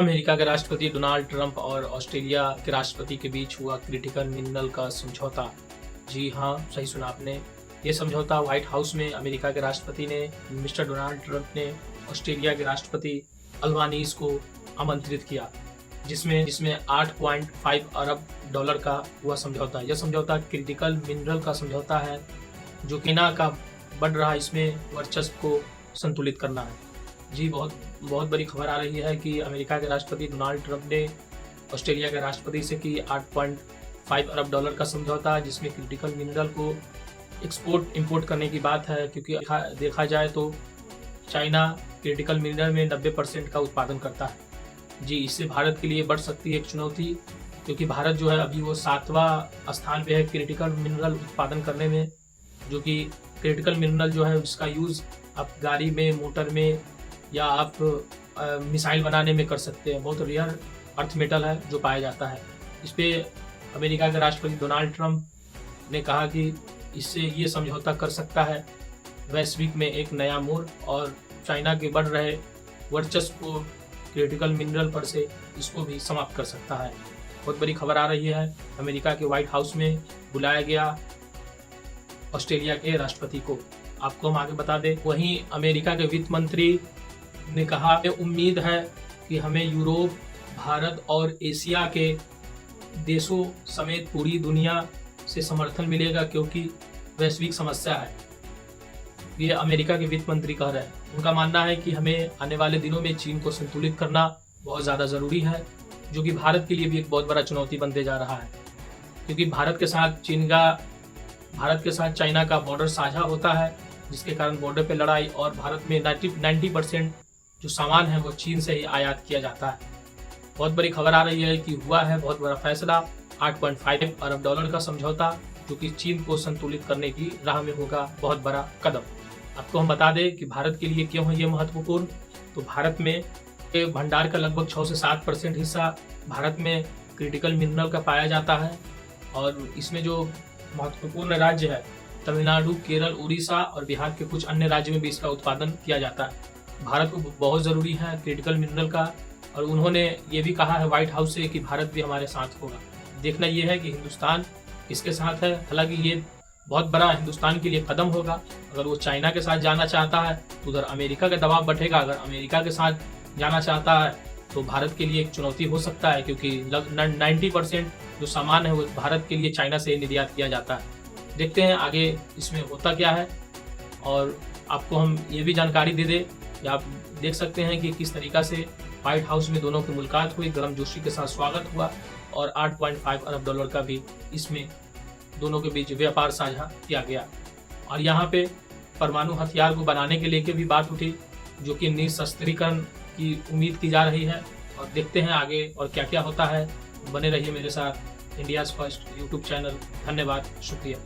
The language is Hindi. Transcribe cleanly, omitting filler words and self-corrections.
अमेरिका के राष्ट्रपति डोनाल्ड ट्रंप और ऑस्ट्रेलिया के राष्ट्रपति के बीच हुआ क्रिटिकल मिनरल का समझौता। जी हाँ, सही सुना आपने। ये समझौता व्हाइट हाउस में अमेरिका के राष्ट्रपति ने मिस्टर डोनाल्ड ट्रंप ने ऑस्ट्रेलिया के राष्ट्रपति अल्बानीज को आमंत्रित किया, जिसमें 8.5 अरब डॉलर का हुआ समझौता। यह समझौता क्रिटिकल मिनरल का समझौता है जो चाइना का बढ़ रहा इसमें वर्चस्व को संतुलित करना है। जी, बहुत बड़ी खबर आ रही है कि अमेरिका के राष्ट्रपति डोनाल्ड ट्रंप ने ऑस्ट्रेलिया के राष्ट्रपति से की 8.5 अरब डॉलर का समझौता, जिसमें क्रिटिकल मिनरल को एक्सपोर्ट इंपोर्ट करने की बात है, क्योंकि देखा जाए तो चाइना क्रिटिकल मिनरल में 90% का उत्पादन करता है। जी, इससे भारत के लिए बढ़ सकती है एक चुनौती, क्योंकि भारत जो है अभी वो 7वां स्थान पे है क्रिटिकल मिनरल उत्पादन करने में। जो कि क्रिटिकल मिनरल जो है उसका यूज़ आप गाड़ी में, मोटर में या आप मिसाइल बनाने में कर सकते हैं। बहुत रेयर अर्थ मेटल है जो पाया जाता है। इस पर अमेरिका के राष्ट्रपति डोनाल्ड ट्रंप ने कहा कि इससे ये समझौता कर सकता है वैश्विक में एक नया मोड़ और चाइना के बढ़ रहे वर्चस्व को क्रिटिकल मिनरल पर से इसको भी समाप्त कर सकता है। बहुत बड़ी खबर आ रही है। अमेरिका के व्हाइट हाउस में बुलाया गया ऑस्ट्रेलिया के राष्ट्रपति को, आपको हम आगे बता दें। वहीं अमेरिका के वित्त मंत्री ने कहा, उम्मीद है कि हमें यूरोप, भारत और एशिया के देशों समेत पूरी दुनिया से समर्थन मिलेगा, क्योंकि वैश्विक समस्या है। ये अमेरिका के वित्त मंत्री कह रहे हैं। उनका मानना है कि हमें आने वाले दिनों में चीन को संतुलित करना बहुत ज़्यादा ज़रूरी है, जो कि भारत के लिए भी एक बहुत बड़ा चुनौती बनते जा रहा है, क्योंकि भारत के साथ चाइना का बॉर्डर साझा होता है, जिसके कारण बॉर्डर पे लड़ाई, और भारत में 90% जो सामान है वो चीन से ही आयात किया जाता है। बहुत बड़ी खबर आ रही है कि हुआ है बहुत बड़ा फैसला, 8.5 अरब डॉलर का समझौता, जो कि चीन को संतुलित करने की राह में होगा बहुत बड़ा कदम। आपको हम बता दें कि भारत के लिए क्यों है ये महत्वपूर्ण। तो भारत में भंडार का लगभग 6 से 7% हिस्सा भारत में क्रिटिकल मिनरल का पाया जाता है, और इसमें जो महत्वपूर्ण राज्य है तमिलनाडु, केरल, उड़ीसा और बिहार के कुछ अन्य राज्यों में भी इसका उत्पादन किया जाता है। भारत को बहुत ज़रूरी है क्रिटिकल मिनरल का, और उन्होंने ये भी कहा है व्हाइट हाउस से कि भारत भी हमारे साथ होगा। देखना ये है कि हिंदुस्तान किसके साथ है। हालांकि ये बहुत बड़ा हिंदुस्तान के लिए कदम होगा। अगर वो चाइना के साथ जाना चाहता है तो उधर अमेरिका का दबाव बढ़ेगा। अगर अमेरिका के साथ जाना चाहता है तो भारत के लिए एक चुनौती हो सकता है, क्योंकि 90% जो सामान है वो भारत के लिए चाइना से निर्यात किया जाता है। देखते हैं आगे इसमें होता क्या है, और आपको हम ये भी जानकारी दे दें कि आप देख सकते हैं कि किस तरीक़ा से व्हाइट हाउस में दोनों की मुलाकात हुई, गर्मजोशी के साथ स्वागत हुआ, और 8.5 अरब डॉलर का भी इसमें दोनों के बीच व्यापार साझा किया गया। और यहाँ पे परमाणु हथियार को बनाने के लेके भी बात उठी, जो कि निशस्त्रीकरण की उम्मीद की जा रही है। और देखते हैं आगे और क्या क्या होता है। बने रहिए मेरे साथ इंडियाज़ फर्स्ट यूट्यूब चैनल। धन्यवाद, शुक्रिया।